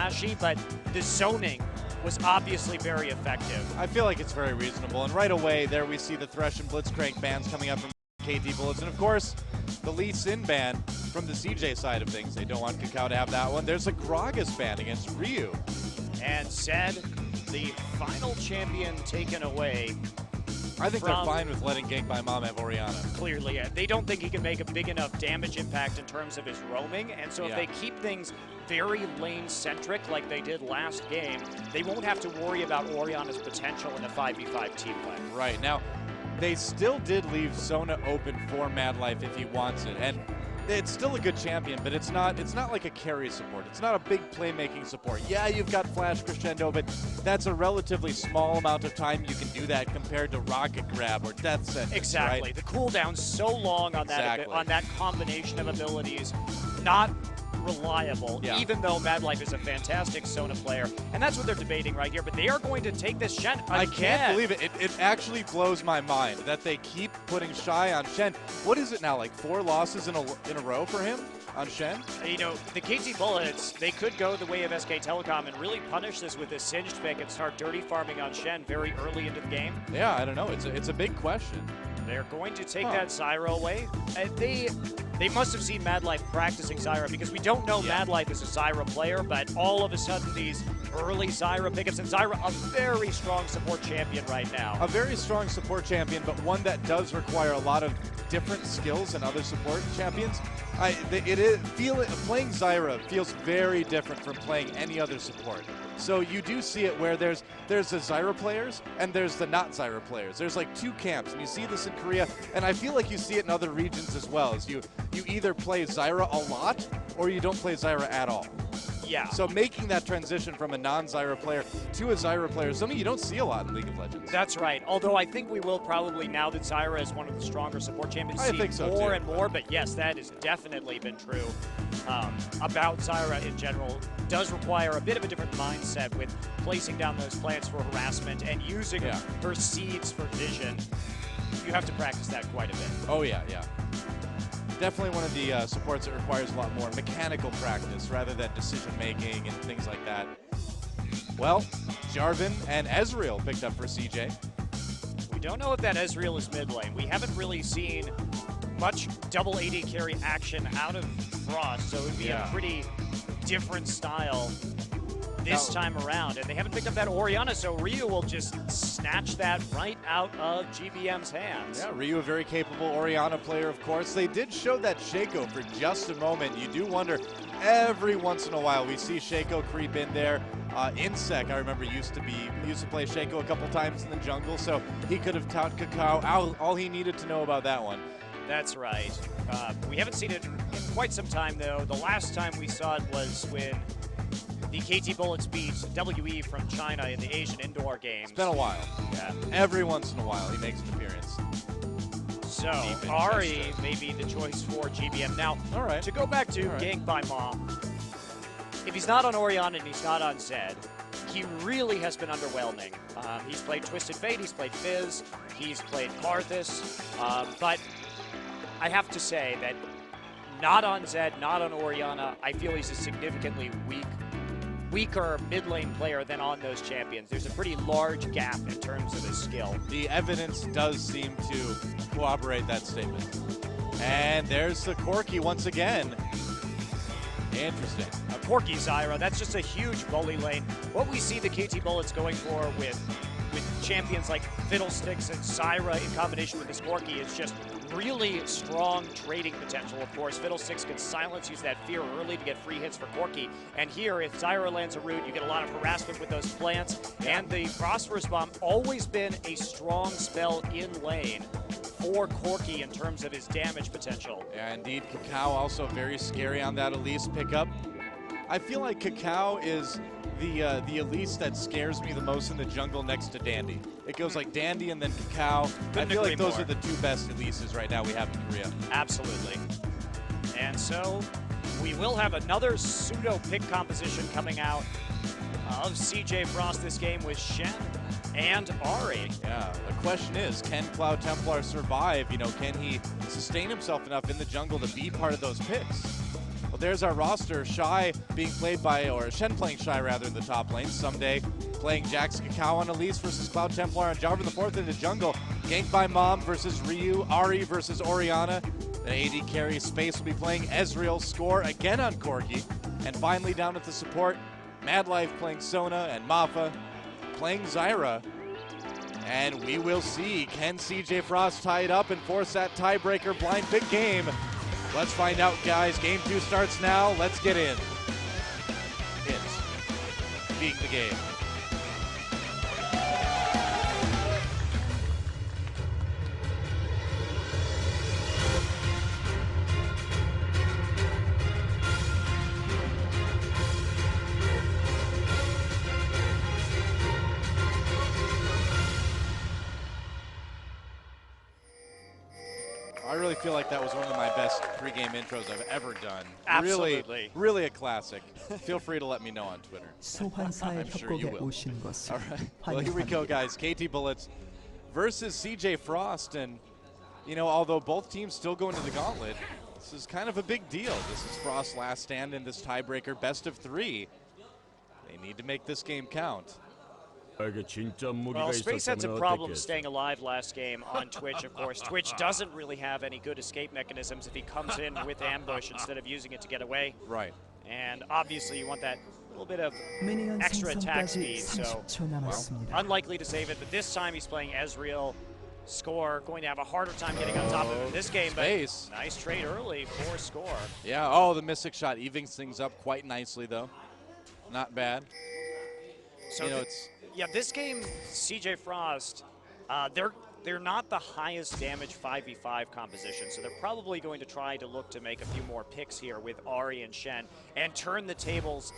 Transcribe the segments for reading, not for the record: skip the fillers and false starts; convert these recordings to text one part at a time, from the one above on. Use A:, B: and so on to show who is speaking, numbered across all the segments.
A: flashy, but the zoning was obviously very effective.
B: I feel like it's very reasonable. And right away, there we see the Thresh and Blitzcrank bans coming up from KT Bullets. And of course, the Lee Sin ban from the CJ side of things. They don't want Kakao to have that one. There's a Gragas ban against Ryu.
A: And Zed, the final champion taken away.
B: I think they're fine with letting Gank by Mom have Orianna.
A: Clearly, yeah. They don't think he can make a big enough damage impact in terms of his roaming, and so if they keep things very lane-centric like they did last game, they won't have to worry about Orianna's potential in a 5v5 team fight.
B: Right. Now, they still did leave Sona open for Madlife if he wants it, and it's still a good champion, but it's not like a carry support. It's not a big playmaking support. Yeah, you've got Flash Crescendo, but that's a relatively small amount of time you can do that compared to Rocket Grab or Death Sentence.
A: Exactly.
B: Right?
A: The cooldown's so long on that combination of abilities. Not reliable, even though Madlife is a fantastic Sona player. And that's what they're debating right here, but they are going to take this Shen again.
B: I can't believe it. It actually blows my mind that they keep putting Shy on Shen. What is it now, like 4 losses in a row for him on Shen?
A: You know, the KT Bullets, they could go the way of SK Telecom and really punish this with a singed pick and start dirty farming on Shen very early into the game.
B: Yeah, I don't know. It's a big question.
A: They're going to take that Zyra away. They must have seen Madlife practicing Zyra because we don't know Madlife is a Zyra player, but all of a sudden these early Zyra pickups, and Zyra a very strong support champion right now.
B: A very strong support champion, but one that does require a lot of different skills than other support champions. Playing Zyra feels very different from playing any other support. So you do see it where there's the Zyra players and there's the not Zyra players. There's like 2 camps, and you see this in Korea, and I feel like you see it in other regions as well. Is you either play Zyra a lot or you don't play Zyra at all.
A: Yeah.
B: So making that transition from a non-Zyra player to a Zyra player is something you don't see a lot in League of Legends.
A: That's right. Although I think we will probably, now that Zyra is one of the stronger support champions, see more and more. But yes, that has definitely been true about Zyra in general. Does require a bit of a different mindset with placing down those plants for harassment and using her seeds for vision. You have to practice that quite a bit.
B: Oh yeah, yeah. Definitely one of the supports that requires a lot more mechanical practice rather than decision-making and things like that. Well, Jarvan and Ezreal picked up for CJ.
A: We don't know if that Ezreal is mid lane. We haven't really seen much double AD carry action out of Frost, so it would be a pretty different style this time around. And they haven't picked up that Orianna, so Ryu will just snatch that right out of GBM's hands. Yeah,
B: Ryu, a very capable Orianna player, of course. They did show that Shaco for just a moment. You do wonder, every once in a while, we see Shaco creep in there. Insec, I remember, used to play Shaco a couple times in the jungle, so he could have taught Kakao all he needed to know about that one.
A: That's right. We haven't seen it in quite some time, though. The last time we saw it was when the KT Bullets beat WE from China in the Asian Indoor Games.
B: It's been a while. Yeah. Every once in a while, he makes an appearance.
A: So, Ari may be the choice for GBM. Now, to go back to Gank by Mom, if he's not on Orianna and he's not on Zed, he really has been underwhelming. He's played Twisted Fate, he's played Fizz, he's played Karthus, but I have to say that not on Zed, not on Orianna, I feel he's a significantly weaker mid lane player than on those champions. There's a pretty large gap in terms of his skill.
B: The evidence does seem to corroborate that statement. And there's the Corki once again. Interesting.
A: A Corki Zyra, that's just a huge bully lane. What we see the KT Bullets going for with champions like Fiddlesticks and Zyra in combination with this Corki is just really strong trading potential, of course. Fiddlesticks can silence, use that fear early to get free hits for Corki. And here, if Zyra lands a root, you get a lot of harassment with those plants. And the Phosphorus Bomb, always been a strong spell in lane for Corki in terms of his damage potential.
B: Yeah, indeed. Kakao also very scary on that Elise pickup. I feel like Kakao is the Elise that scares me the most in the jungle next to Dandy. It goes like Dandy and then Kakao. I feel like those are the 2 best Elises right now we have in Korea.
A: Absolutely. And so we will have another pseudo pick composition coming out of CJ Frost this game with Shen and Ari.
B: Yeah, the question is, can Cloud Templar survive? You know, can he sustain himself enough in the jungle to be part of those picks? Well, But there's our roster. Shy being played by, or Shen playing Shy rather in the top lane. Someday playing Jax Kakao on Elise versus Cloud Templar on Jarvan the Fourth in the jungle. Ganked by Mom versus Ryu. Ari versus Orianna. The AD carry Space will be playing Ezreal. Score again on Corki. And finally down at the support, Madlife playing Sona and Mafa playing Zyra. And we will see, can CJ Frost tie it up and force that tiebreaker blind pick game? Let's find out, guys. Game 2 starts now. Let's get in. It's being the game. I really feel like that was one of my best pregame intros I've ever done.
A: Absolutely.
B: Really a classic. Feel free to let me know on Twitter.
C: 소환사의
B: sure you
C: 협곡에
B: will.
C: 오신 것을
B: All right. Well, here we go, guys. KT Bullets versus CJ Frost. And, you know, although both teams still go into the gauntlet, this is kind of a big deal. This is Frost's last stand in this tiebreaker, best of 3. They need to make this game count.
A: Well, Space had some problems staying alive last game on Twitch, of course. Twitch doesn't really have any good escape mechanisms if he comes in with ambush instead of using it to get away.
B: Right.
A: And obviously you want that little bit of
C: 미니언
A: extra attack
C: 생성까지
A: speed, so
C: 30초 남았습니다.
A: unlikely to save it. But this time he's playing Ezreal. Score going to have a harder time getting on top of him in this game.
B: Space.
A: But nice trade early for Score.
B: Yeah, oh, the Mystic Shot evens things up quite nicely, though. Not bad.
A: So
B: you know, it's...
A: Yeah, this game, CJ Frost, they're not the highest damage 5v5 composition, so they're probably going to try to look to make a few more picks here with Ari and Shen and turn the tables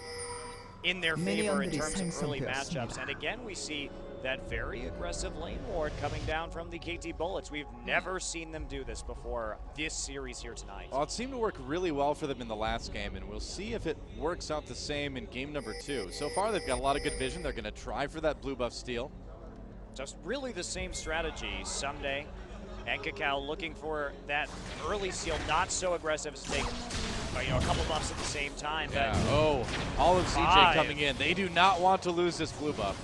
A: in their favor in terms of early matchups. And again, we see that very aggressive lane ward coming down from the KT Bullets. We've never seen them do this before this series here tonight.
B: Well, it seemed to work really well for them in the last game, and we'll see if it works out the same in game number 2. So far, they've got a lot of good vision. They're going to try for that blue buff steal.
A: Just really the same strategy. Someday and Kakao looking for that early steal, not so aggressive as to take a couple buffs at the same time.
B: Yeah.
A: But
B: Oh, all of CJ coming in. They do not want to lose this blue buff.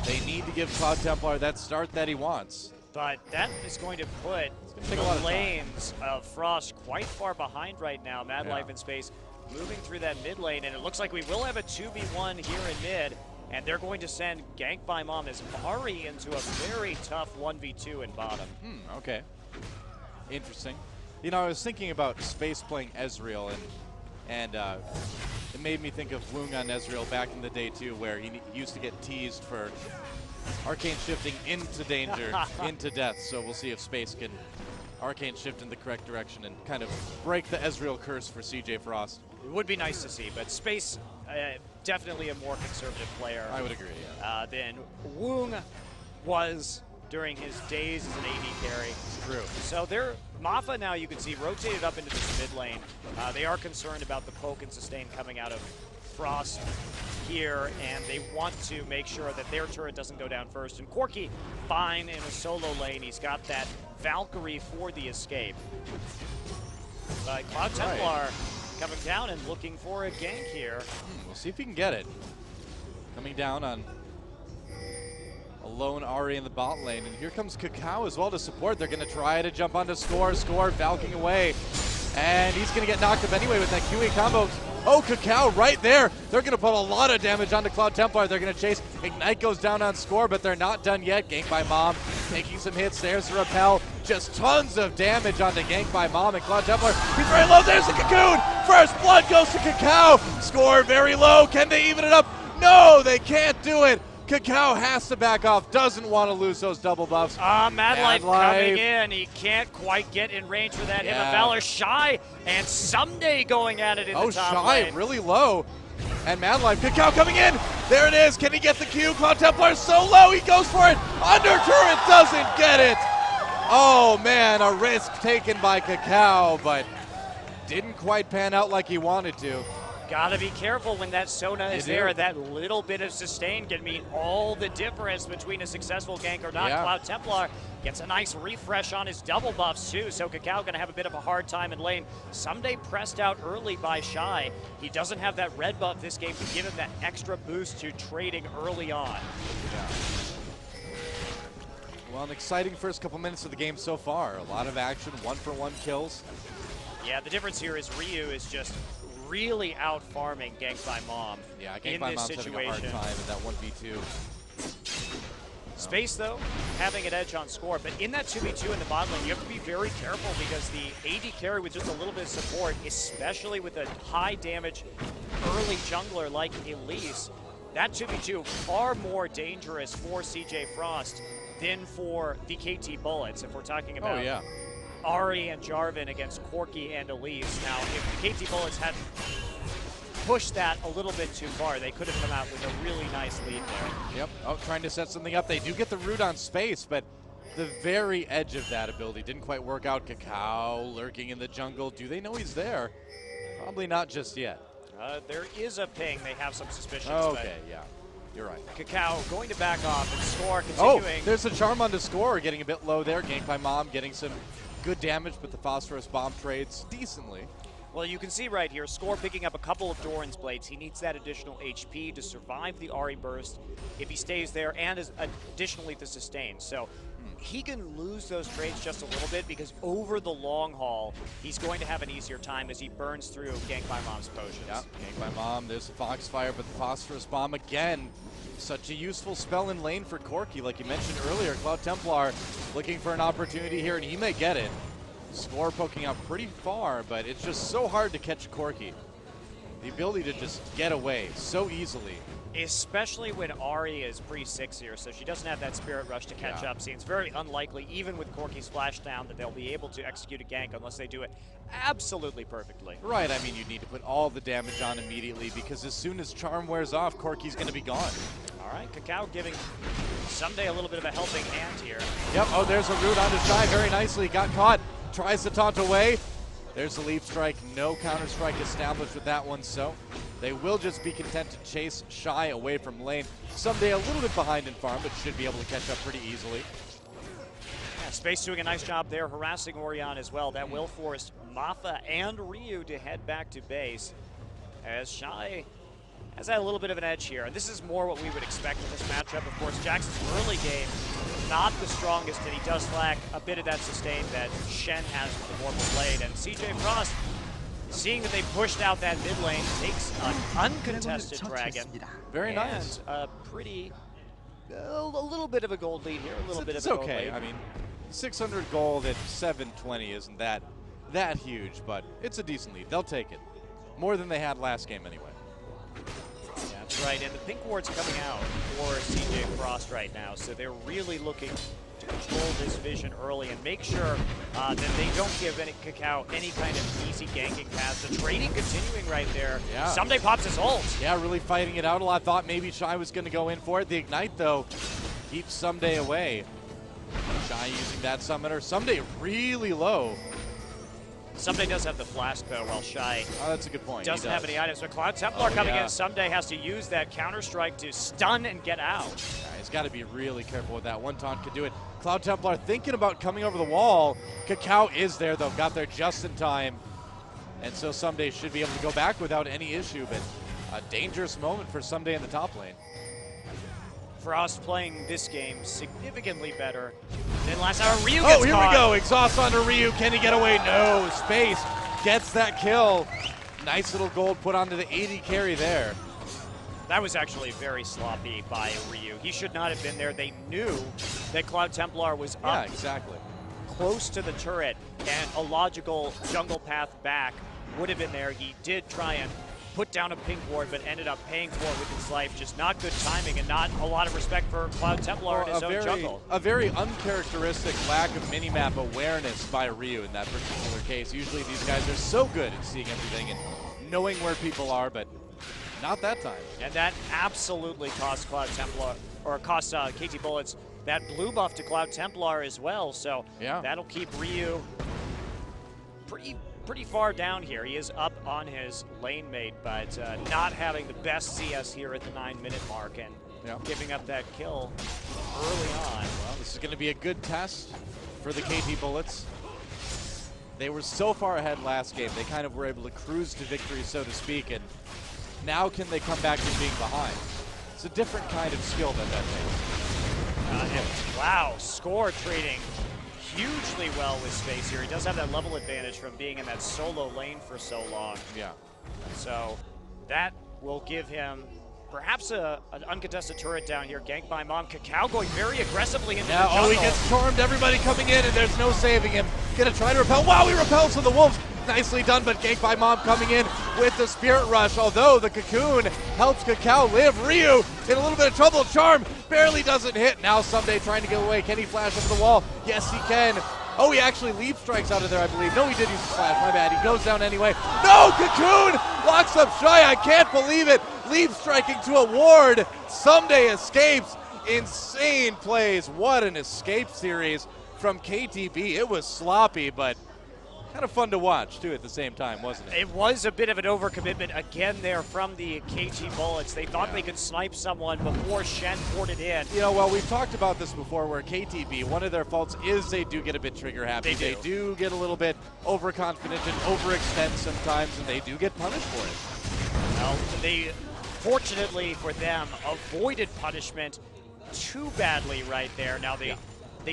B: They need to give Cloud Templar that start that he wants.
A: But that is going to put
B: take a lot of
A: the lanes of Frost quite far behind right now. Madlife in Space moving through that mid lane, and it looks like we will have a 2v1 here in mid, and they're going to send Gank by Mom as Ari into a very tough 1v2 in bottom.
B: Okay. Interesting. You know, I was thinking about Space playing Ezreal, and it made me think of Woong on Ezreal back in the day too, where he used to get teased for arcane shifting into danger, into death. So we'll see if Space can arcane shift in the correct direction and kind of break the Ezreal curse for CJ Frost.
A: It would be nice to see, but Space definitely a more conservative player.
B: I would agree, yeah.
A: Than Woong was during his days as an AD carry.
B: True.
A: So Mafa now, you can see, rotated up into this mid lane. They are concerned about the poke and sustain coming out of Frost here, and they want to make sure that their turret doesn't go down first. And Corki, fine in a solo lane. He's got that Valkyrie for the escape. But Cloud Templar coming down and looking for a gank here.
B: We'll see if he can get it. Coming down on a lone Ari in the bot lane, and here comes Kakao as well to support. They're going to try to jump onto Score, Valking away, and he's going to get knocked up anyway with that QE combo. Oh, Kakao right there. They're going to put a lot of damage onto Cloud Templar. They're going to chase. Ignite goes down on Score, but they're not done yet. Gank by Mom, taking some hits. There's the repel. Just tons of damage onto Gank by Mom and Cloud Templar. He's very low. There's the Cocoon. First blood goes to Kakao. Score very low. Can they even it up? No, they can't do it. Kakao has to back off, doesn't want to lose those double buffs.
A: Madlife coming in. He can't quite get in range for that hit of Valor. Shy and Someday going at it in the top lane.
B: Shy really low. And Madlife, Kakao coming in. There it is. Can he get the Q? Cloud Templar so low. He goes for it. Under turret doesn't get it. Oh man, a risk taken by Kakao, but didn't quite pan out like he wanted to.
A: Gotta be careful when that Sona is there. That little bit of sustain can mean all the difference between a successful gank or not. Cloud Templar gets a nice refresh on his double buffs too, so Kakao gonna have a bit of a hard time in lane. Someday pressed out early by Shy. He doesn't have that red buff this game to give him that extra boost to trading early on.
B: Yeah. Well, an exciting first couple minutes of the game so far. A lot of action, 1-for-1 kills.
A: Yeah, the difference here is Ryu is just really out farming Gank by Mom.
B: Yeah, Gank by Mom's having a hard time in that 1v2.
A: Space, though, having an edge on score, but in that 2v2 in the bot lane, you have to be very careful because the AD carry with just a little bit of support, especially with a high damage early jungler like Elise, that 2v2 far more dangerous for CJ Frost than for the KT Bullets, if we're talking about Ari and Jarvan against Corki and Elise. Now, if the KT Bullets had pushed that a little bit too far, they could have come out with a really nice lead there.
B: Yep. Oh, trying to set something up. They do get the root on Space, but the very edge of that ability didn't quite work out. Kakao lurking in the jungle. Do they know he's there? Probably not just yet.
A: There is a ping. They have some suspicions.
B: Okay, yeah. You're right.
A: Kakao going to back off and Score continuing.
B: Oh, there's a charm on the Score, getting a bit low there. Gank by Mom, getting some good damage, but the Phosphorus Bomb trades decently.
A: Well, you can see right here, Score picking up a couple of Doran's Blades. He needs that additional HP to survive the Ahri burst if he stays there, and is additionally to sustain. So he can lose those trades just a little bit because over the long haul, he's going to have an easier time as he burns through Gank by Mom's potions.
B: Yeah, Gank by Mom, there's the Foxfire, but the Phosphorus Bomb again. Such a useful spell in lane for Corki. Like you mentioned earlier, Cloud Templar looking for an opportunity here, and he may get it. Score poking out pretty far, but it's just so hard to catch Corki. The ability to just get away so easily.
A: Especially when Ahri is pre-6 here, so she doesn't have that Spirit Rush to catch up. Seems very unlikely, even with Corki's splashdown, that they'll be able to execute a gank unless they do it absolutely perfectly.
B: Right, I mean, you need to put all the damage on immediately because as soon as Charm wears off, Corki's going to be gone.
A: All right, Kakao giving Someday a little bit of a helping hand here.
B: Yep, oh, there's a root onto Shy very nicely. Got caught, tries to taunt away. There's the leap strike, no counter strike established with that one, so they will just be content to chase Shy away from lane. Someday a little bit behind in farm, but should be able to catch up pretty easily.
A: Yeah, Space doing a nice job there, harassing Orion as well. That will force Mafa and Ryu to head back to base, as Shy has had a little bit of an edge here. And this is more what we would expect in this matchup. Of course, Jackson's early game, not the strongest, and he does lack a bit of that sustain that Shen has with the Mortal Blade. And CJ Frost, seeing that they pushed out that mid lane, takes an uncontested dragon.
B: Very nice.
A: A little bit of a gold lead here, a little bit of a gold lead.
B: It's okay. I mean, 600 gold at 720 isn't that huge, but it's a decent lead. They'll take it. More than they had last game anyway.
A: Yeah, that's right. And the pink ward's coming out for CJ Frost right now, so they're really looking to control this vision early and make sure that they don't give Kakao any kind of easy ganking paths. The trading continuing right there.
B: Yeah.
A: Someday pops his ult.
B: Yeah, really fighting it out a lot. Thought maybe Shy was going to go in for it. The Ignite, though, keeps Someday away. Shy using that summoner. Someday really low.
A: Someday does have the flask though, while Shy
B: that's a good point.
A: Doesn't have any items. But Cloud Templar coming in, Someday has to use that counter strike to stun and get out.
B: Yeah, he's got to be really careful with that. One taunt could do it. Cloud Templar thinking about coming over the wall. Kakao is there though, got there just in time. And so Someday should be able to go back without any issue, but a dangerous moment for Someday in the top lane.
A: Frost playing this game significantly better than last hour. Ryu gets
B: here
A: caught.
B: We go. Exhaust onto Ryu. Can he get away? No. Space gets that kill. Nice little gold put onto the 80 carry there.
A: That was actually very sloppy by Ryu. He should not have been there. They knew that Cloud Templar was up close to the turret, and a logical jungle path back would have been there. He did try and put down a pink ward, but ended up paying for it with his life. Just not good timing and not a lot of respect for Cloud Templar in his own jungle.
B: A very uncharacteristic lack of minimap awareness by Ryu in that particular case. Usually these guys are so good at seeing everything and knowing where people are, but not that time.
A: And that absolutely cost Cloud Templar, or cost KT Bullets that blue buff to Cloud Templar as well. So that'll keep Ryu pretty pretty far down here. He is up on his lane mate, but not having the best CS here at the 9-minute mark and giving up that kill early on.
B: Well, this is going to be a good test for the KT Bullets. They were so far ahead last game. They kind of were able to cruise to victory, so to speak, and now can they come back from being behind? It's a different kind of skill that takes.
A: Wow, Score trading hugely well with space here. He does have that level advantage from being in that solo lane for so long.
B: Yeah.
A: So that will give him perhaps an uncontested turret down here. Ganked by Mom. Kakao going very aggressively into the jungle.
B: Oh, he gets charmed. Everybody coming in, and there's no saving him. Gonna try to repel. Wow, he repels from the Wolves. Nicely done, but ganked by Mom coming in with the Spirit Rush. Although the Cocoon helps Kakao live. Ryu in a little bit of trouble. Charm barely doesn't hit. Now Someday trying to get away. Can he flash over the wall? Yes, he can. Oh, he actually leap strikes out of there, I believe. No, he did use the flash. My bad. He goes down anyway. No, Cocoon locks up Shy. I can't believe it. Leap striking to a ward. Someday escapes. Insane plays. What an escape series from KTB. It was sloppy, but kind of fun to watch, too, at the same time, wasn't it?
A: It was a bit of an overcommitment again there from the KT Bullets. They thought they could snipe someone before Shen ported in.
B: You know, well, we've talked about this before where KTB, one of their faults is they do get a bit trigger happy. They do get a little bit overconfident and overextend sometimes, and they do get punished for it.
A: Well, they, fortunately for them, avoided punishment too badly right there. Now they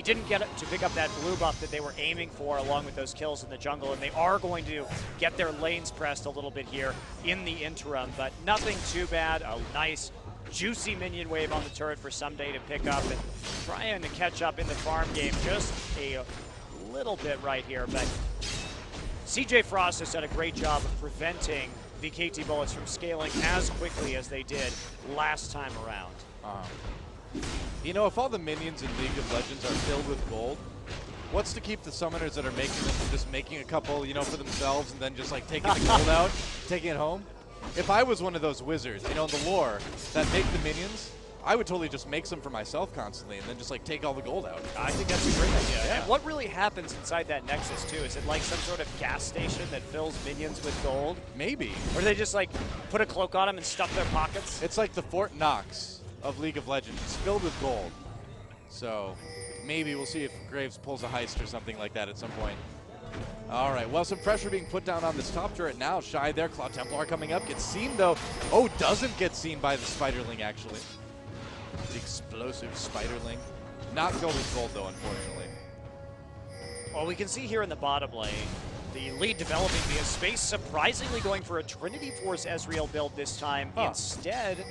A: didn't get to pick up that blue buff that they were aiming for along with those kills in the jungle, and they are going to get their lanes pressed a little bit here in the interim, but nothing too bad. A nice, juicy minion wave on the turret for Someday to pick up and trying to catch up in the farm game just a little bit right here, but CJ Frost has done a great job of preventing the KT Bullets from scaling as quickly as they did last time around.
B: You know, if all the minions in League of Legends are filled with gold, what's to keep the summoners that are making them from just making a couple, you know, for themselves and then just like taking the gold out, taking it home? If I was one of those wizards, you know, in the lore that make the minions, I would totally just make some for myself constantly and then just like take all the gold out.
A: I think that's a great idea. Yeah. And what really happens inside that Nexus too? Is it like some sort of gas station that fills minions with gold?
B: Maybe.
A: Or do they just like put a cloak on them and stuff their pockets?
B: It's like the Fort Knox of League of Legends. It's filled with gold. So maybe we'll see if Graves pulls a heist or something like that at some point. All right, well, some pressure being put down on this top turret now. Shy there, Cloud Templar coming up, gets seen though. Oh, doesn't get seen by the Spiderling actually. The explosive Spiderling. Not go with gold though, unfortunately.
A: Well, we can see here in the bottom lane, the lead developing via space, surprisingly going for a Trinity Force Ezreal build this time instead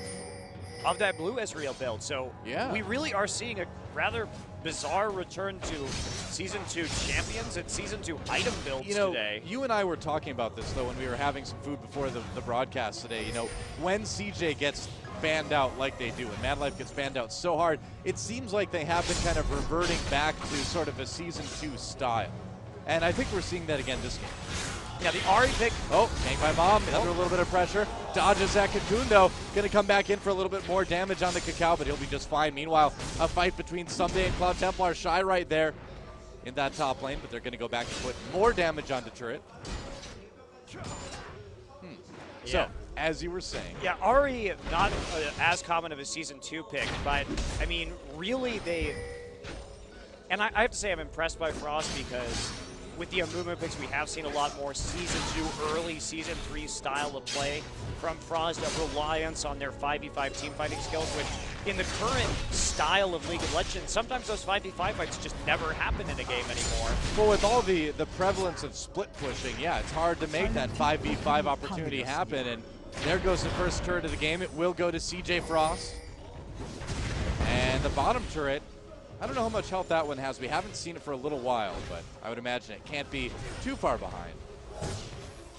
A: of that blue Ezreal build. So we really are seeing a rather bizarre return to Season 2 champions and Season 2 item builds today.
B: You and I were talking about this, though, when we were having some food before the broadcast today. You know, when CJ gets banned out like they do, and Mad Life gets banned out so hard, it seems like they have been kind of reverting back to sort of a Season 2 style. And I think we're seeing that again this game.
A: Yeah, the Ahri pick.
B: Oh, ganked by Mom, under a little bit of pressure. Dodges that Cocoon, though. Going to come back in for a little bit more damage on the Kakao, but he'll be just fine. Meanwhile, a fight between Someday and Cloud Templar. Shy right there in that top lane, but they're going to go back and put more damage on the turret. So, as you were saying.
A: Yeah, Ahri, not as common of a Season 2 pick, but, I mean, really they... And I have to say I'm impressed by Frost because with the movement picks, we have seen a lot more Season 2, early Season 3 style of play from Frost, a reliance on their 5v5 team fighting skills, which in the current style of League of Legends, sometimes those 5v5 fights just never happen in a game anymore.
B: Well, with all the prevalence of split pushing, yeah, it's hard to make that 5v5 opportunity happen, and there goes the first turret of the game. It will go to CJ Frost. And the bottom turret, I don't know how much health that one has. We haven't seen it for a little while, but I would imagine it can't be too far behind.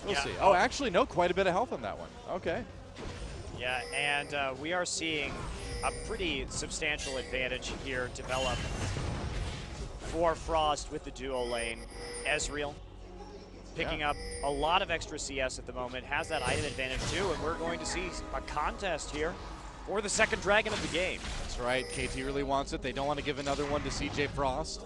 B: We'll see. Oh, actually, no, quite a bit of health on that one. Okay.
A: Yeah, and we are seeing a pretty substantial advantage here develop for Frost with the duo lane. Ezreal picking up a lot of extra CS at the moment, has that item advantage too, and we're going to see a contest here for the second dragon of the game.
B: That's right. KT really wants it. They don't want to give another one to CJ Frost.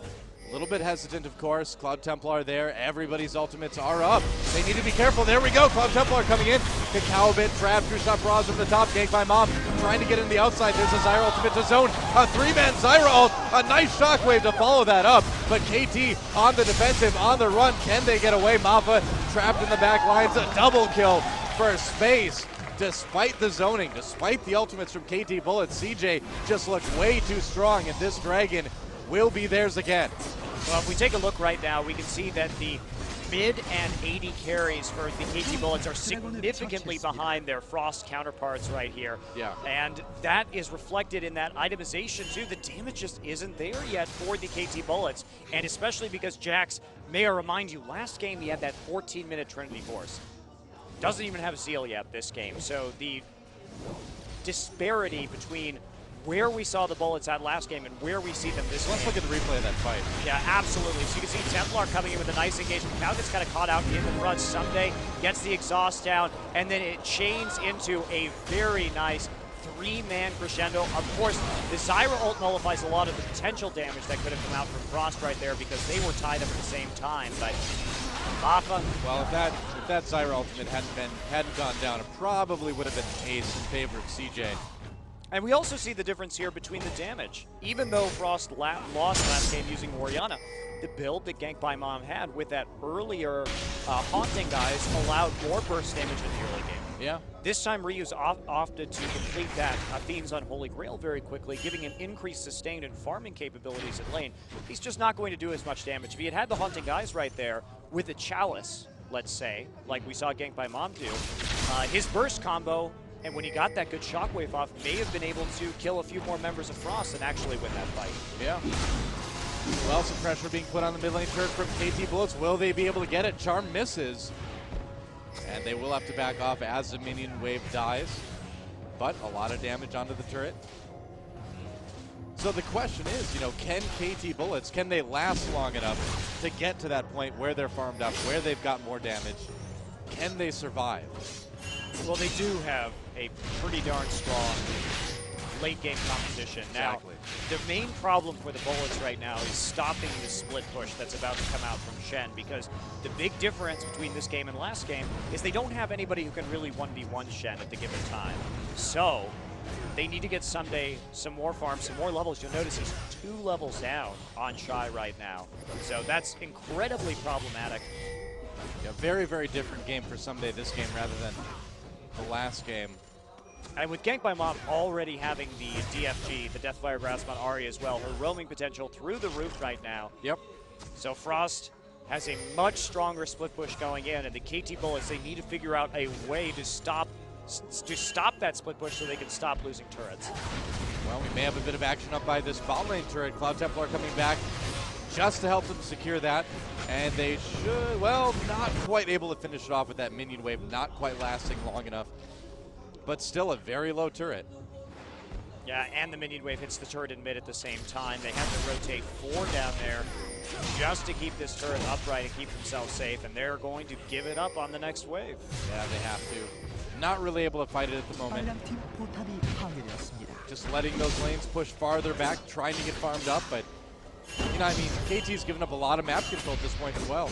B: A little bit hesitant, of course. Cloud Templar there. Everybody's ultimates are up. They need to be careful. There we go. Cloud Templar coming in. Cacao bit trapped. True Shot Bras from the top. Ganked by Mom. Trying to get in the outside. There's a Zyra ultimate to zone. A three-man Zyra ult. A nice shockwave to follow that up. But KT on the defensive, on the run. Can they get away? Mappa trapped in the back lines. A double kill for Space. Despite the zoning, despite the ultimates from KT Bullets, CJ just looked way too strong, and this Dragon will be theirs again.
A: Well, if we take a look right now, we can see that the mid and 80 carries for the KT Bullets are significantly behind their Frost counterparts right here.
B: Yeah.
A: And that is reflected in that itemization too. The damage just isn't there yet for the KT Bullets, and especially because Jax, may I remind you, last game he had that 14-minute Trinity Force. Doesn't even have a seal yet this game. So the disparity between where we saw the Bullets at last game and where we see them this game.
B: Let's look at the replay of that fight.
A: Yeah, absolutely. So you can see Templar coming in with a nice engagement. Now gets kind of caught out in the front. Someday gets the exhaust down, and then it chains into a very nice three-man crescendo. Of course, the Zyra ult nullifies a lot of the potential damage that could have come out from Frost right there because they were tied up at the same time. But Mappa,
B: well, if that Zyra ultimate hadn't gone down, it probably would have been an ace in favor of CJ.
A: and we also see the difference here between the damage. Even though Frost lost last game using Orianna, the build that Ganked by Mom had with that earlier Haunting guys allowed more burst damage in the early game.
B: Yeah.
A: This time Ryu's opted to complete that Fiend's Unholy Grail very quickly, giving him increased sustain and farming capabilities in lane. He's just not going to do as much damage. If he had the Haunting guys right there with a Chalice, let's say, like we saw Ganked by Mom do, his burst combo, and when he got that good shockwave off, may have been able to kill a few more members of Frost and actually win that fight.
B: Yeah. Well, some pressure being put on the mid lane turret from KT Bullets. Will they be able to get it? Charm misses. And they will have to back off as the minion wave dies. But a lot of damage onto the turret. So the question is, you know, can KT Bullets, can they last long enough to get to that point where they're farmed up, where they've got more damage? Can they survive?
A: Well, they do have a pretty darn strong late game composition.
B: Exactly.
A: Now, the main problem for the Bullets right now is stopping the split push that's about to come out from Shen, because the big difference between this game and last game is they don't have anybody who can really 1v1 Shen at the given time. So they need to get Someday some more farms, some more levels. You'll notice he's 2 levels down on Shy right now. So that's incredibly problematic.
B: Yeah, very, very different game for Someday this game rather than the last game.
A: And with Ganked by Mom already having the DFG, the Deathfire Grasp on Ahri as well, her roaming potential through the roof right now.
B: Yep.
A: So Frost has a much stronger split push going in, and the KT Bullets, they need to figure out a way to stop that split push so they can stop losing turrets.
B: Well, we may have a bit of action up by this bot lane turret. Cloud Templar coming back just to help them secure that. And they should, well, not quite able to finish it off with that minion wave, not quite lasting long enough. But still a very low turret.
A: Yeah, and the minion wave hits the turret in mid at the same time. They have to rotate 4 down there just to keep this turret upright and keep themselves safe, and they're going to give it up on the next wave.
B: Yeah, they have to. Not really able to fight it at the moment. Just letting those lanes push farther back, trying to get farmed up, but you know, I mean, KT's given up a lot of map control at this point as well.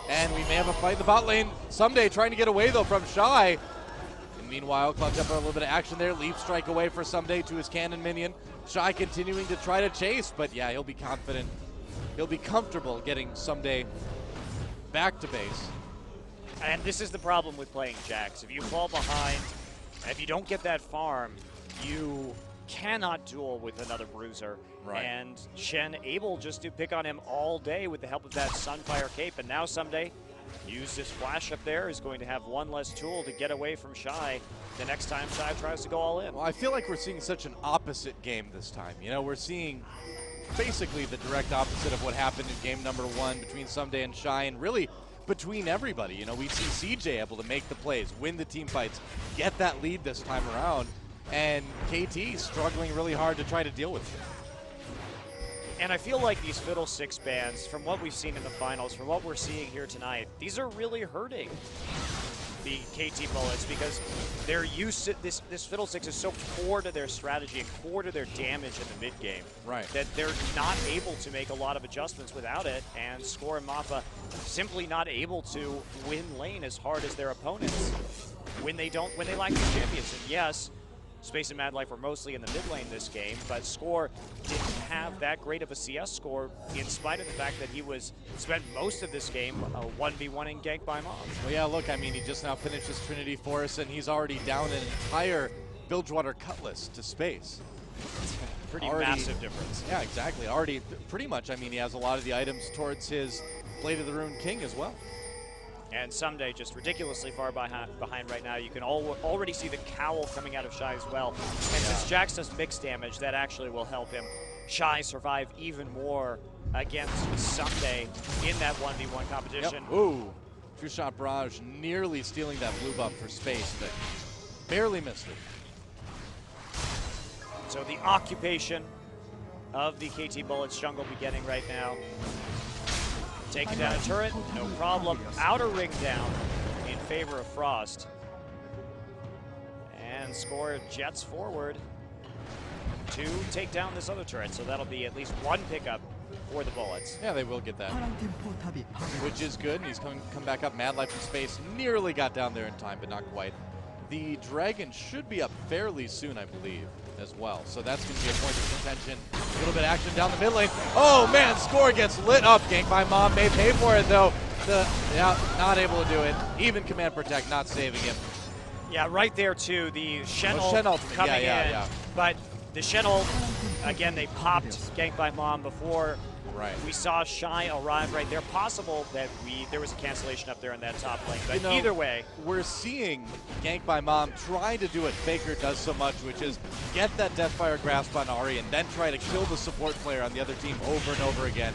B: And we may have a fight in the bot lane someday, trying to get away though from Shy. Meanwhile, Cloud Templar, a little bit of action there. Leaf strike away for Someday to his cannon minion. Shy continuing to try to chase, but yeah, he'll be confident. He'll be comfortable getting Someday back to base.
A: And this is the problem with playing Jax. If you fall behind, if you don't get that farm, you cannot duel with another bruiser.
B: Right.
A: And Shen able just to pick on him all day with the help of that Sunfire Cape, and now Someday use this flash up there, is going to have one less tool to get away from Shy the next time Shy tries to go all in.
B: Well, I feel like we're seeing such an opposite game this time. You know, we're seeing basically the direct opposite of what happened in game number 1 between Someday and Shy, and really between everybody. You know, we see CJ able to make the plays, win the team fights, get that lead this time around, and KT struggling really hard to try to deal with it.
A: And I feel like these Fiddlesticks bans, from what we've seen in the finals, from what we're seeing here tonight, these are really hurting the KT Bullets, because they're used to this Fiddlesticks is so core to their strategy and core to their damage in the mid game,
B: right,
A: that they're not able to make a lot of adjustments without it, and Score and Mappa simply not able to win lane as hard as their opponents when they lack the champions. And yes, Space and Mad Life were mostly in the mid lane this game, but Score didn't have that great of a CS score, in spite of the fact that he spent most of this game 1v1ing Gank by Mom.
B: Well, yeah, look, I mean, he just now finished his Trinity Force, and he's already down an entire Bilgewater Cutlass to Space.
A: Pretty massive difference.
B: Yeah, exactly. Already, pretty much, I mean, he has a lot of the items towards his Blade of the Rune King as well.
A: And Someday just ridiculously far behind right now. You can already see the cowl coming out of Shy as well. And since Jax does mixed damage, that actually will help him. Shy survive even more against Someday in that 1v1 competition.
B: Yep. Ooh, True Shot Barrage nearly stealing that blue buff for Space, but barely missed it.
A: So the occupation of the KT Bullets jungle beginning right now. Taking down a turret, no problem. Outer ring down in favor of Frost. And Score jets forward to take down this other turret. So that'll be at least one pickup for the Bullets.
B: Yeah, they will get that, which is good. And he's come back up. Mad Life in Space nearly got down there in time, but not quite. The Dragon should be up fairly soon, I believe, as well. So that's going to be a point of contention. A little bit of action down the mid lane. Oh man, Score gets lit up. Gank by Mom may pay for it though. Not able to do it. Even Command Protect not saving him.
A: Yeah, right there too. The Shen
B: ult
A: coming in.
B: Yeah.
A: But the Shen ult, again, they popped Gank by Mom before.
B: Right.
A: We saw Shy arrive right there. Possible that there was a cancellation up there in that top lane, but either way.
B: We're seeing Gank by Mom try to do what Faker does so much, which is get that Deathfire grasp on Ahri and then try to kill the support player on the other team over and over again.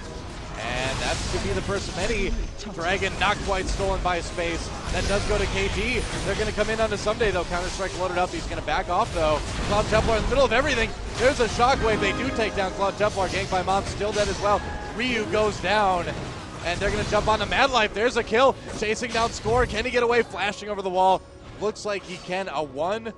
B: And that could be the first of many. Dragon not quite stolen by Space. That does go to KT. They're going to come in onto Someday though. Counter-Strike loaded up. He's going to back off though. Cloud Templar in the middle of everything. There's a shockwave. They do take down Cloud Templar. Gank by Mom still dead as well. Ryu goes down. And they're going to jump onto Mad Life. There's a kill. Chasing down Score. Can he get away? Flashing over the wall. Looks like he can. A 1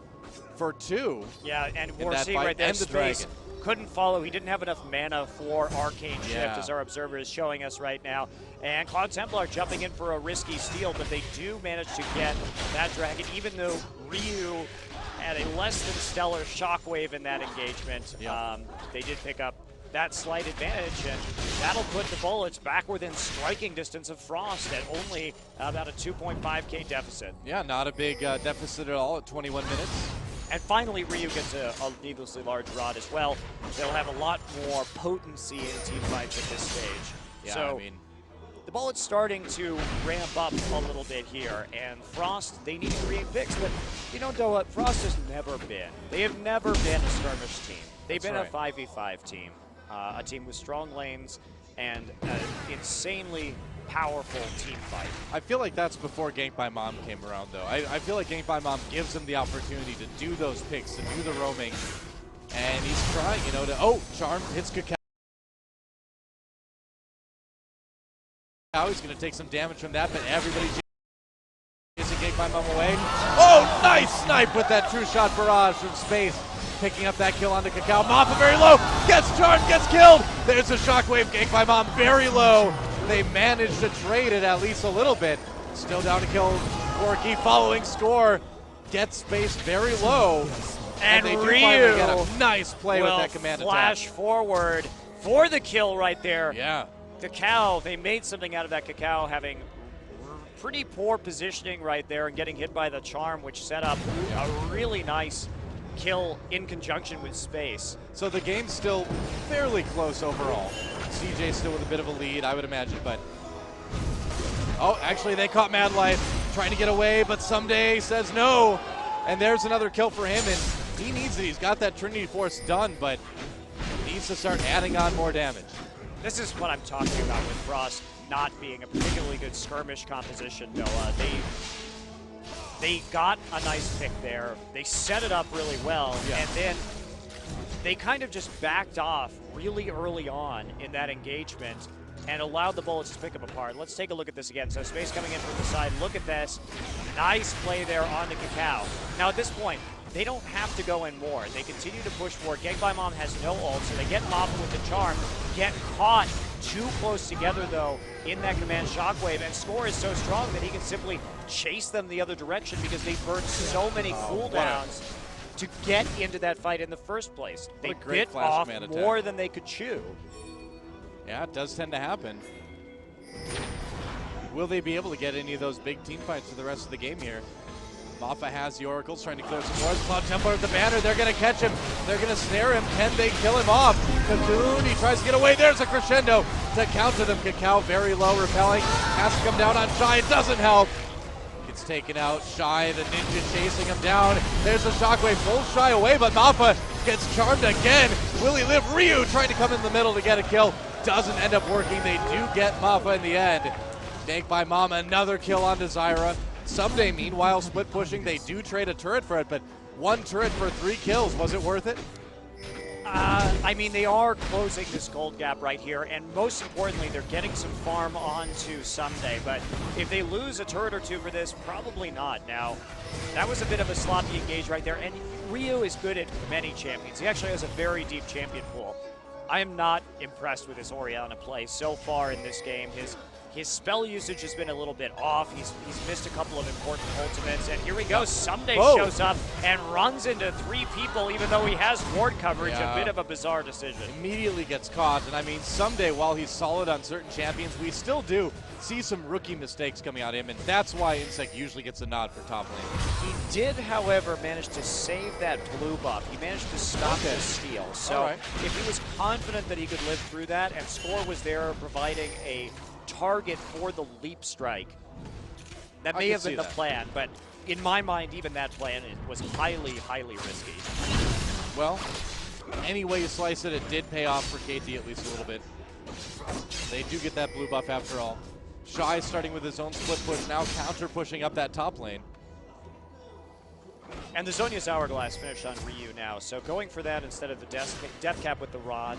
B: for 2.
A: Yeah, and we're seeing right there Space couldn't follow. He didn't have enough mana for Arcane Shift, as our observer is showing us right now. And Cloud Templar jumping in for a risky steal, but they do manage to get that Dragon, even though Ryu had a less than stellar shockwave in that engagement. They did pick up that slight advantage, and that'll put the Bullets back within striking distance of Frost at only about a 2.5k deficit.
B: Yeah, not a big deficit at all at 21 minutes.
A: And finally, Ryu gets a needlessly large rod as well. They'll have a lot more potency in team fights at this stage.
B: Yeah,
A: so
B: I mean,
A: the Bullets starting to ramp up a little bit here, and Frost, they need to create picks, but you know, Doa, Frost has never been. They have never been a skirmish team. They've been a 5v5 team, a team with strong lanes and an insanely powerful team fight.
B: I feel like that's before Gank by Mom came around, though. I feel like Gank by Mom gives him the opportunity to do those picks, to do the roaming, and he's trying, you know, to, oh, Charm hits Cacao. He's going to take some damage from that, but everybody chasing Gank by Mom away. Oh, nice snipe with that True Shot Barrage from Space. Picking up that kill onto Cacao. Mappa very low, gets charged, gets killed. There's a shockwave, Gank by Mom very low. They managed to trade it at least a little bit. Still down to kill Corky, following Score. Gets Space very low.
A: And
B: they do
A: Ryu
B: finally get a nice play with that command
A: flash
B: attack.
A: forward for the kill right there.
B: Yeah.
A: Cacao, they made something out of that. Cacao having pretty poor positioning right there and getting hit by the Charm, which set up a really nice kill in conjunction with Space.
B: So the game's still fairly close overall. CJ still with a bit of a lead, I would imagine, but... Oh, actually they caught Mad Life trying to get away, but Someday says no. And there's another kill for him, and he needs it. He's got that Trinity Force done, but needs to start adding on more damage.
A: This is what I'm talking about with Frost not being a particularly good skirmish composition, Noah. They got a nice pick there. They set it up really well, and then they kind of just backed off really early on in that engagement and allowed the Bullets to pick them apart. Let's take a look at this again. So Space coming in from the side. Look at this. Nice play there on the Cacao. Now at this point, they don't have to go in more. They continue to push forward. Gang by Mom has no ult, so they get Mappa with the charm. Get caught too close together, though, in that command shockwave. And Score is so strong that he can simply chase them the other direction because they burned so many cooldowns to get into that fight in the first place. They bit off more than they could chew.
B: Yeah, it does tend to happen. Will they be able to get any of those big team fights for the rest of the game here? Mappa has the Oracles trying to clear some more. Cloud Templar at the banner. They're going to catch him. They're going to snare him. Can they kill him off? Cocoon, he tries to get away. There's a crescendo to counter them. Cacao very low, repelling. Has to come down on Shy. It doesn't help. Gets taken out. Shy, the ninja chasing him down. There's a shockwave. Pulls Shy away, but Mappa gets charmed again. Will he live? Ryu trying to come in the middle to get a kill. Doesn't end up working. They do get Mappa in the end. Gank by Mama, another kill onto Zyra. Someday, meanwhile, split pushing. They do trade a turret for it, but one turret for 3 kills. Was it worth it?
A: I mean, they are closing this gold gap right here, and most importantly, they're getting some farm onto Someday. But if they lose a turret or two for this, probably not. Now, that was a bit of a sloppy engage right there, and Ryu is good at many champions. He actually has a very deep champion pool. I am not impressed with his Orianna play so far in this game. His spell usage has been a little bit off. He's missed a couple of important ultimates. And here we go. Someday shows up and runs into 3 people, even though he has ward coverage. A bit of a bizarre decision. Immediately
B: gets caught. And I mean, Someday, while he's solid on certain champions, we still do see some rookie mistakes coming out of him. And that's why Insect usually gets a nod for top lane.
A: He did, however, manage to save that blue buff. He managed to stop the steal. So if he was confident that he could live through that, and Score was there providing a target for the leap strike, that may have been the plan, but in my mind, even that plan was highly, highly risky.
B: Well, any way you slice it, it did pay off for KT at least a little bit. They do get that blue buff after all. Shy starting with his own split push, now counter pushing up that top lane.
A: And the Zhonya's Hourglass finished on Ryu now, so going for that instead of the death cap with the rod.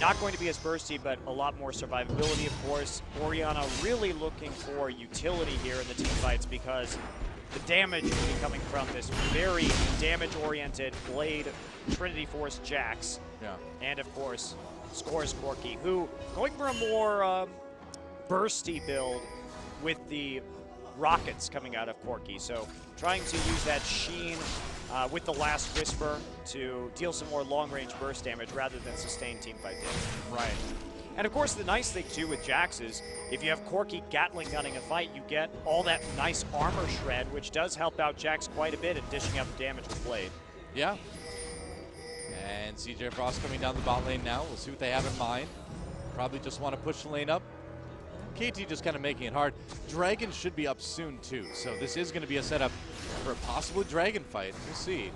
A: Not going to be as bursty, but a lot more survivability, of course. Orianna really looking for utility here in the team fights because the damage will be coming from this very damage-oriented Blade Trinity Force Jax.
B: Yeah.
A: And, of course, Score's Corki, who going for a more bursty build with the rockets coming out of Corki. So trying to use that sheen with the last Whisper to deal some more long-range burst damage rather than sustain teamfight damage.
B: Right.
A: And of course, the nice thing too with Jax is if you have Corki Gatling gunning a fight, you get all that nice armor shred, which does help out Jax quite a bit in dishing out the damage with Blade.
B: Yeah. And CJF Frost coming down the bot lane now. We'll see what they have in mind. Probably just want to push the lane up. KT just kind of making it hard. Dragon should be up soon too, so this is going to be a setup for a possible Dragon fight. We'll see.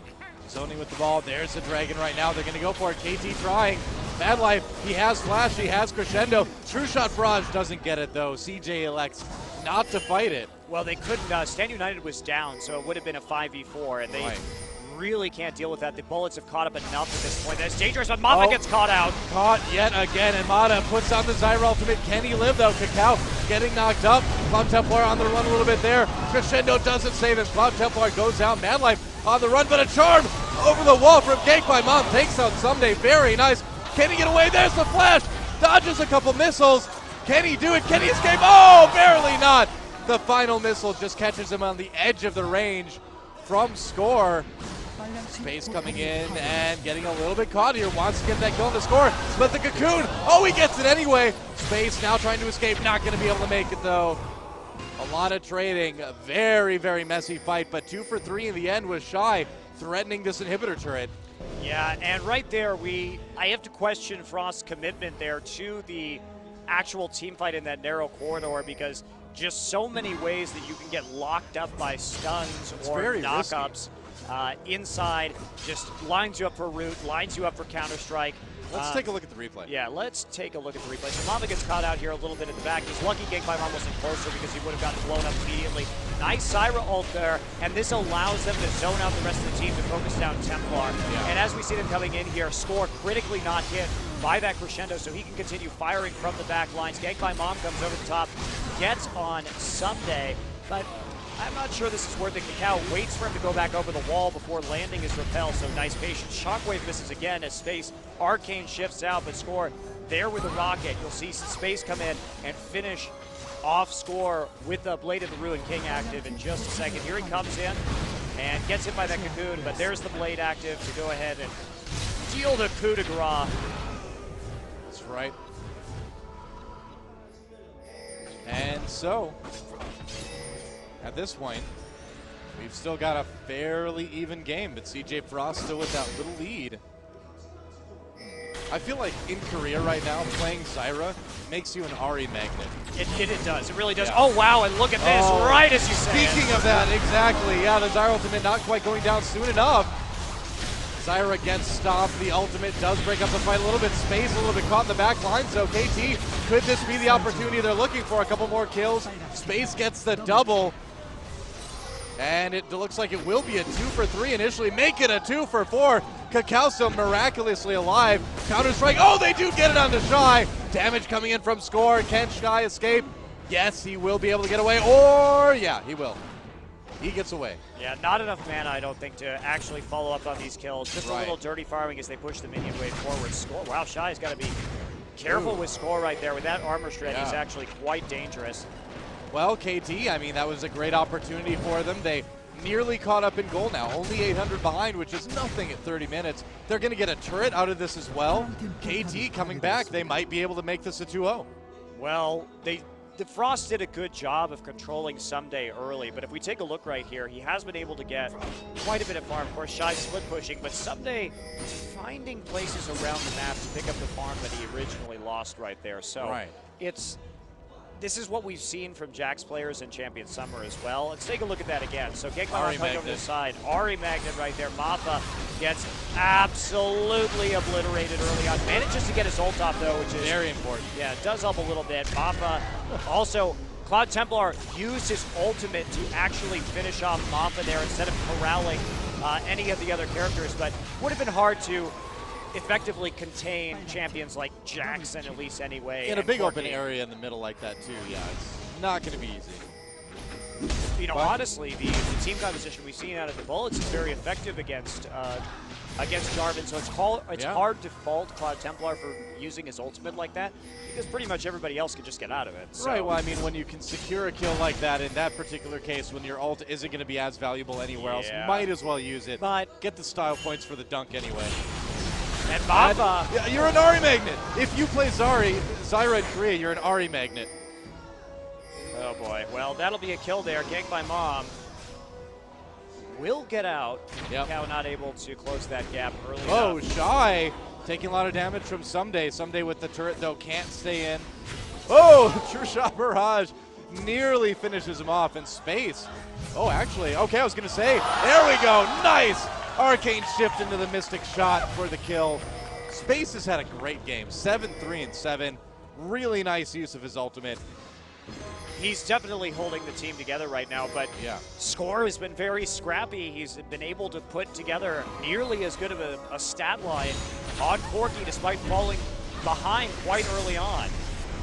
B: Zoning with the ball. There's the Dragon right now. They're going to go for it. KT trying. Bad Life. He has Flash. He has Crescendo. True Shot Barrage doesn't get it though. CJ elects not to fight it.
A: Well, they couldn't. Stand United was down, so it would have been a 5v4, and they really can't deal with that. The Bullets have caught up enough at this point. That's dangerous, but Mata gets caught out.
B: Caught yet again, and Mata puts on the Zyra ultimate. Can he live though? Cacao getting knocked up. Cloud Templar on the run a little bit there. Crescendo doesn't save him. Cloud Templar goes down. Mad Life on the run, but a charm over the wall from Gank by Mom. Takes out Someday. Very nice. Can he get away? There's the flash. Dodges a couple missiles. Can he do it? Can he escape? Oh, barely not. The final missile just catches him on the edge of the range from Score. Space coming in and getting a little bit caught here. Wants to get that kill on the Score, but the Cocoon, oh, he gets it anyway. Space now trying to escape, not going to be able to make it though. A lot of trading, a very, very messy fight, but 2 for 3 in the end was Shy, threatening this inhibitor turret.
A: Yeah, and right there, I have to question Frost's commitment there to the actual team fight in that narrow corridor because just so many ways that you can get locked up by stuns or knockups. inside, just lines you up for root, lines you up for Counter-Strike.
B: Let's take a look at the replay.
A: Yeah, let's take a look at the replay. So Mama gets caught out here a little bit at the back. He's lucky Gank by Mom wasn't closer because he would have gotten blown up immediately. Nice Zyra ult there, and this allows them to zone out the rest of the team to focus down Templar.
B: Yeah.
A: And as we see them coming in here, Score critically not hit by that crescendo, so he can continue firing from the back lines. Gank by Mom comes over the top, gets on Someday, but I'm not sure this is worth it. Kakao waits for him to go back over the wall before landing his rappel, so nice patience. Shockwave misses again as Space. Arcane shifts out, but Score there with the rocket. You'll see Space come in and finish off Score with the Blade of the Ruin King active in just a second. Here he comes in and gets hit by that Cocoon, but there's the Blade active to go ahead and deal the coup de grace.
B: That's right. And so, at this point, we've still got a fairly even game, but CJ Frost still with that little lead. I feel like in Korea right now, playing Zyra makes you an Ahri magnet.
A: It does. It really does.
B: Yeah.
A: Oh, wow, and look at this, right as you say
B: Speaking of that, exactly. Yeah, the Zyra ultimate not quite going down soon enough. Zyra gets stopped. The ultimate does break up the fight a little bit. Space a little bit caught in the back line, so KT, could this be the opportunity they're looking for? A couple more kills. Space gets the double. And it looks like it will be a 2 for 3 initially. Make it a 2 for 4. Kakao still miraculously alive. Counter-Strike. Oh, they do get it onto Shy. Damage coming in from Score. Can Shy escape? Yes, he will be able to get away. Or, yeah, he will. He gets away.
A: Yeah, not enough mana, I don't think, to actually follow up on these kills. Just a little dirty farming as they push the minion wave forward. Score. Wow, Shy's got to be careful with Score right there. With that armor shred, he's actually quite dangerous.
B: Well, KT, I mean, that was a great opportunity for them. They nearly caught up in goal now. Only 800 behind, which is nothing at 30 minutes. They're going to get a turret out of this as well. KT coming back. They might be able to make this a 2-0.
A: Well, the Frost did a good job of controlling Someday early, but if we take a look right here, he has been able to get quite a bit of farm. Of course, Shy split pushing, but Someday finding places around the map to pick up the farm that he originally lost right there. So this is what we've seen from Jax players in Champion Summer as well. Let's take a look at that again. So Gekmon coming over the side. Ahri Magnet right there. Mappa gets absolutely obliterated early on. Manages to get his ult off though, which is
B: very important.
A: Yeah, it does help a little bit. Mappa also, Cloud Templar used his ultimate to actually finish off Mappa there instead of corralling any of the other characters, but would have been hard to effectively contain champions like Jax and Elise anyway.
B: In a big open area in the middle like that too, yeah, it's not going to be easy.
A: You know, honestly, the team composition we've seen out of the Bullets is very effective against Jarvan, so it's hard to fault Cloud Templar for using his ultimate like that, because pretty much everybody else can just get out of it. So.
B: Right, well, I mean, when you can secure a kill like that, in that particular case, when your ult isn't going to be as valuable anywhere else, might as well use it. But get the style points for the dunk anyway.
A: And Mappa.
B: Yeah, you're an Ahri magnet. If you play Zyra in Korea, you're an Ahri magnet.
A: Oh boy. Well, that'll be a kill there. Gank by Mom. Will get out. Cow not able to close that gap early enough.
B: Shy taking a lot of damage from Someday. Someday with the turret, though, can't stay in. Oh, True Shot Barrage nearly finishes him off in Space. Oh, actually, okay, I was going to say, there we go. Nice. Arcane shift into the Mystic Shot for the kill. Space has had a great game. 7-3-7. Really nice use of his ultimate.
A: He's definitely holding the team together right now, but Score has been very scrappy. He's been able to put together nearly as good of a stat line on Corki despite falling behind quite early on.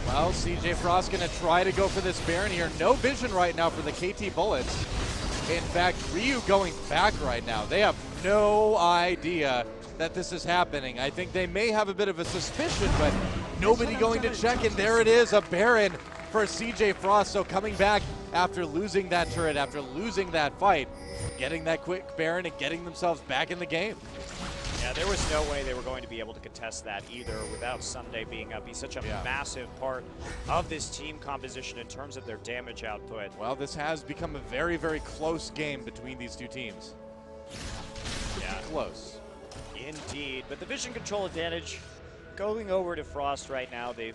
B: Well, CJ Frost going to try to go for this Baron here. No vision right now for the KT Bullets. In fact, Ryu going back right now. They have no idea that this is happening. I think they may have a bit of a suspicion, but nobody going to check, and there it is, a Baron for CJ Frost. So coming back after losing that turret, after losing that fight, getting that quick Baron and getting themselves back in the game.
A: Yeah, there was no way they were going to be able to contest that either without Someday being up. He's such a massive part of this team composition in terms of their damage output.
B: Well, this has become a very, very close game between these two teams.
A: Yeah.
B: Close.
A: Indeed, but the vision control advantage going over to Frost right now. They've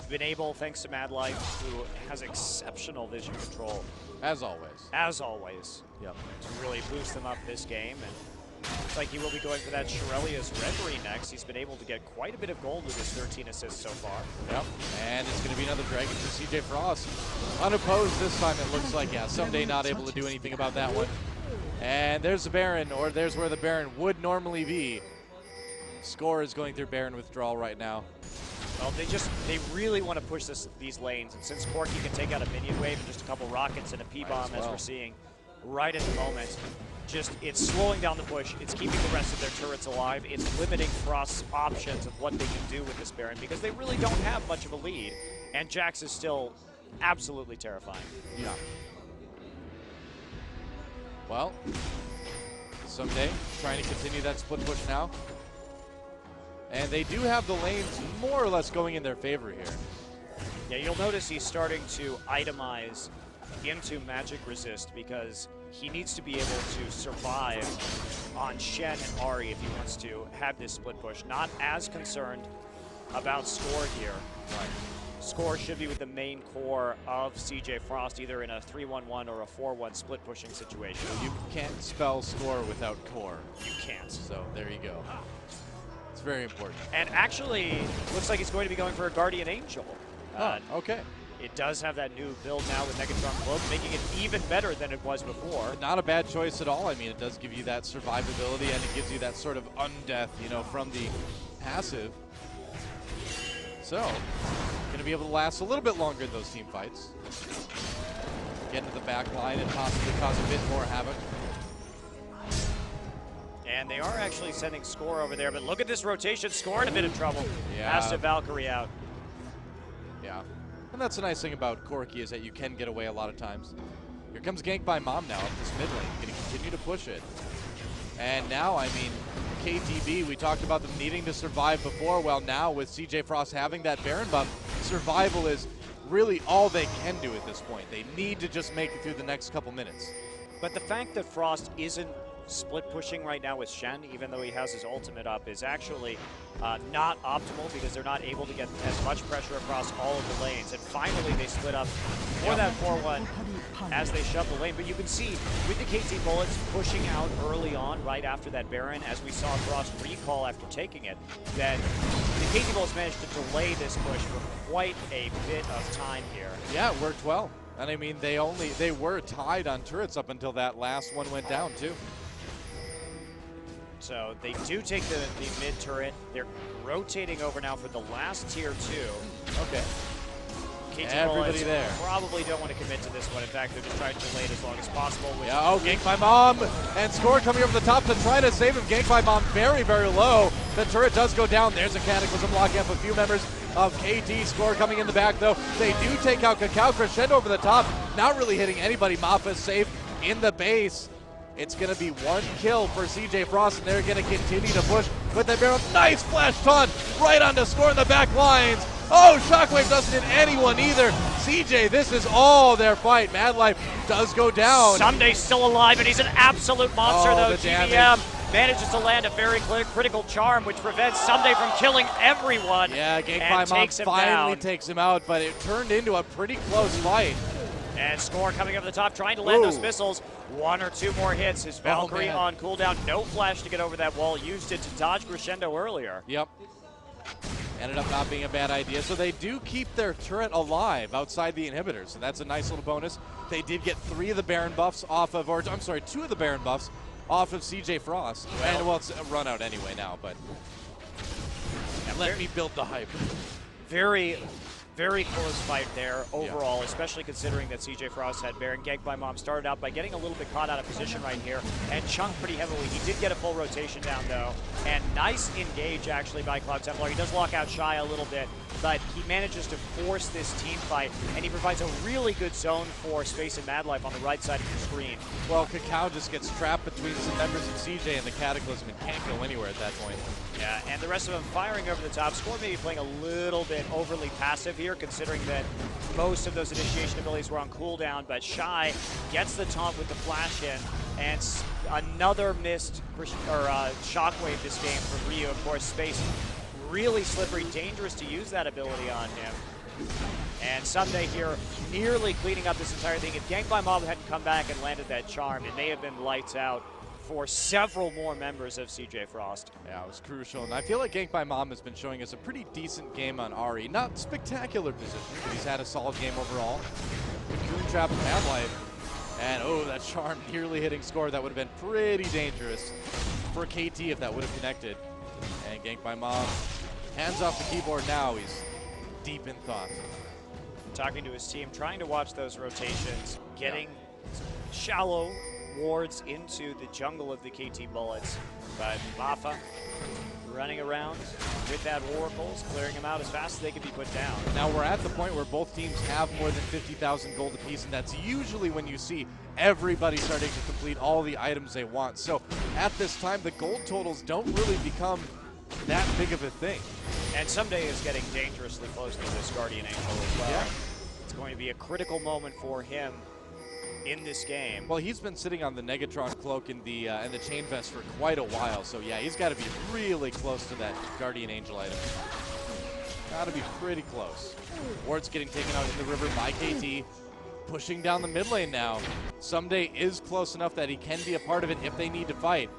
A: been able, thanks to Mad Life, who has exceptional vision control.
B: As always.
A: As always.
B: Yep.
A: To really boost them up this game. And looks like he will be going for that Shirelia's Reverie next. He's been able to get quite a bit of gold with his 13 assists so far.
B: Yep. And it's going to be another Dragon for CJ Frost. Unopposed this time, it looks like. Yeah, someday not able to do anything about that one. And there's the Baron, or there's where the Baron would normally be. Score is going through Baron withdrawal right now.
A: Well, they really want to push these lanes, and since Corki can take out a minion wave and just a couple rockets and a P-bomb, as we're seeing right at the moment, it's slowing down the push, it's keeping the rest of their turrets alive, it's limiting Frost's options of what they can do with this Baron, because they really don't have much of a lead, and Jax is still absolutely terrifying.
B: Yeah. Well, someday, trying to continue that split push now. And they do have the lanes more or less going in their favor here.
A: Yeah, you'll notice he's starting to itemize into magic resist because he needs to be able to survive on Shen and Ahri if he wants to have this split push. Not as concerned about score here.
B: Right.
A: Score should be with the main core of CJ Frost, either in a 3-1-1 or a 4-1 split pushing situation.
B: You can't spell score without core.
A: You can't.
B: So there you go. It's very important.
A: And actually, looks like he's going to be going for a Guardian Angel.
B: Okay.
A: It does have that new build now with Megatron Cloak, making it even better than it was before.
B: Not a bad choice at all. I mean, it does give you that survivability, and it gives you that sort of undeath, you know, from the passive. So, going to be able to last a little bit longer in those team fights. Get into the back line and possibly cause a bit more havoc.
A: And they are actually sending Score over there, but look at this rotation. Score in a bit of trouble.
B: Yeah.
A: Has to Valkyrie out.
B: Yeah. And that's the nice thing about Corki is that you can get away a lot of times. Here comes Gank by Mom now up this mid lane. Going to continue to push it. And now, I mean, KTB, we talked about them needing to survive before. Well, now with CJ Frost having that Baron buff, survival is really all they can do at this point. They need to just make it through the next couple minutes.
A: But the fact that Frost isn't split pushing right now with Shen, even though he has his ultimate up, is actually not optimal because they're not able to get as much pressure across all of the lanes. And finally they split up for that 4-1 as they shove the lane. But you can see with the KT Bullets pushing out early on right after that Baron, as we saw Frost recall after taking it, that the KT Bullets managed to delay this push for quite a bit of time here.
B: Yeah, it worked well. And I mean, they were tied on turrets up until that last one went down too.
A: So they do take the mid turret. They're rotating over now for the last tier 2.
B: Okay.
A: KT
B: Everybody
A: Bullets
B: there.
A: probably don't want to commit to this one. In fact, they're just trying to delay it as long as possible.
B: Yeah, oh, Gank by Mom. And Score coming over the top to try to save him. Gank by Mom very, very low. The turret does go down. There's a Cataclysm locking up a few members of KT. Score coming in the back, though. They do take out Cacao. Crescendo over the top. Not really hitting anybody. Mappa's safe in the base. It's going to be one kill for CJ Frost, and they're going to continue to push with the Baron. Nice flash taunt right onto Score in the back lines. Oh, Shockwave doesn't hit anyone either. CJ, this is all their fight. Mad Life does go down.
A: Sunday's still alive, and he's an absolute monster, though.
B: The
A: GBM manages to land a very critical charm, which prevents Sunday from killing everyone.
B: Yeah, Gank by Mom finally takes him out, but it turned into a pretty close fight.
A: And Score coming up the top, trying to land those missiles. 1 or 2 more hits. His Valkyrie on cooldown. No flash to get over that wall. Used it to dodge Crescendo earlier.
B: Yep. Ended up not being a bad idea. So they do keep their turret alive outside the inhibitor. So that's a nice little bonus. They did get 3 of the Baron buffs off of, or I'm sorry, 2 of the Baron buffs off of CJ Frost.
A: Well,
B: and well, it's a run out anyway now, but let me build the hype.
A: Very close fight there overall, especially considering that CJ Frost had Baron. Gank by Mom started out by getting a little bit caught out of position right here and chunked pretty heavily. He did get a full rotation down though, and nice engage actually by Cloud Templar. He does lock out Shy a little bit, but he manages to force this team fight, and he provides a really good zone for Space and Mad Life on the right side of the screen.
B: Well, Cacao just gets trapped between some members of CJ and the Cataclysm and can't go anywhere at that point.
A: Yeah, and the rest of them firing over the top. Score maybe playing a little bit overly passive here, considering that most of those initiation abilities were on cooldown, but Shy gets the taunt with the flash in, and another missed shockwave this game from Ryu. Of course, Space really slippery, dangerous to use that ability on him. And Sunday here nearly cleaning up this entire thing. If Gang by Mob hadn't come back and landed that charm, it may have been lights out for several more members of CJ Frost.
B: Yeah, it was crucial. And I feel like Gank by Mom has been showing us a pretty decent game on Ari. Not spectacular position, but he's had a solid game overall. Coon Trap and Mad Life. And oh, that charm nearly hitting score. That would have been pretty dangerous for KT if that would have connected. And Gank by Mom, hands off the keyboard now. He's deep in thought.
A: Talking to his team, trying to watch those rotations, getting shallow wards into the jungle of the KT Bullets. But Mafa running around with that Oracles, clearing them out as fast as they can be put down.
B: Now we're at the point where both teams have more than 50,000 gold apiece, and that's usually when you see everybody starting to complete all the items they want. So at this time, the gold totals don't really become that big of a thing.
A: And Someday is getting dangerously close to this Guardian Angel as well.
B: Yeah.
A: It's going to be a critical moment for him in this game.
B: Well, he's been sitting on the Negatron cloak and the chain vest for quite a while, so yeah, he's got to be really close to that Guardian Angel item. Got to be pretty close. Ward's getting taken out in the river by KT, pushing down the mid lane now. Someday is close enough that he can be a part of it if they need to fight.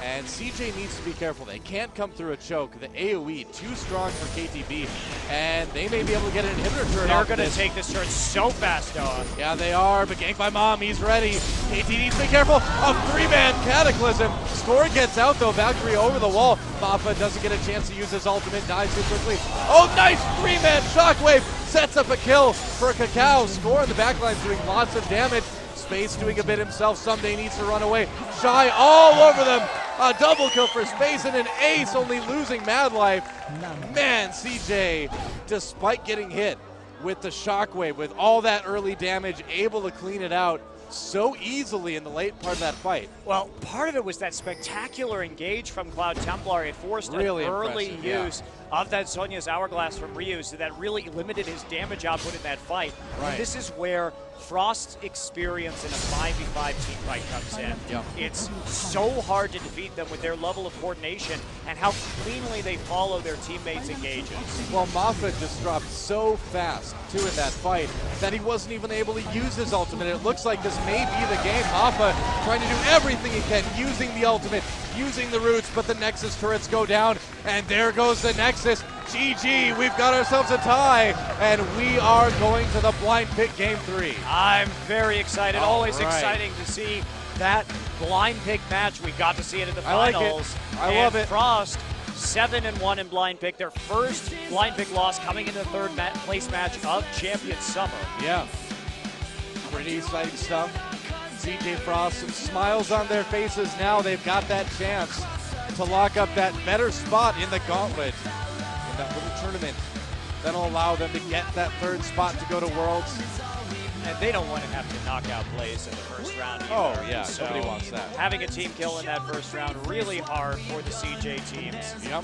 B: And CJ needs to be careful. They can't come through a choke. The AoE too strong for KTB, and they may be able to get an inhibitor turret.
A: They're going to take this turret so fast, Noah.
B: Yeah, they are, but Gank by Mom, he's ready. KT needs to be careful. A three-man Cataclysm. Score gets out, though. Valkyrie over the wall. Mafa doesn't get a chance to use his ultimate. Dies too quickly. Oh, nice three-man Shockwave. Sets up a kill for Cacao. Score in the backline doing lots of damage. Space doing a bit himself. Someday needs to run away. Shy all over them. A double kill for Space and an ace, only losing Mad Life. Man, CJ, despite getting hit with the Shockwave, with all that early damage, able to clean it out so easily in the late part of that fight.
A: Well, part of it was that spectacular engage from Cloud Templar. It forced
B: Really
A: an early
B: impressive,
A: use of that Sonya's Hourglass from Ryu, so that really limited his damage output in that fight.
B: Right.
A: And this is where Frost's experience in a 5v5 team fight comes in.
B: Yep.
A: It's so hard to defeat them with their level of coordination and how cleanly they follow their teammates' engages.
B: Well, Moffat just dropped so fast, too, in that fight that he wasn't even able to use his ultimate. It looks like this may be the game. Moffat trying to do everything he can, using the ultimate, using the roots, but the Nexus turrets go down, and there goes the Nexus. GG, we've got ourselves a tie, and we are going to the blind pick game 3.
A: I'm very excited. Always
B: right.
A: exciting to see that blind pick match. We got to see it in the
B: I like it.
A: finals.
B: I love it.
A: Frost 7-1 in blind pick. Their first blind pick loss coming into the third place match of Champion Summer.
B: Yeah, pretty exciting stuff. CJ Frost, some smiles on their faces now. They've got that chance to lock up that better spot in the gauntlet in that little tournament that'll allow them to get that third spot to go to Worlds.
A: And they don't want to have to knock out Blaze in the first round either.
B: Oh yeah,
A: So
B: nobody wants that.
A: having a team kill in that first round, really hard for the CJ teams.
B: Yep.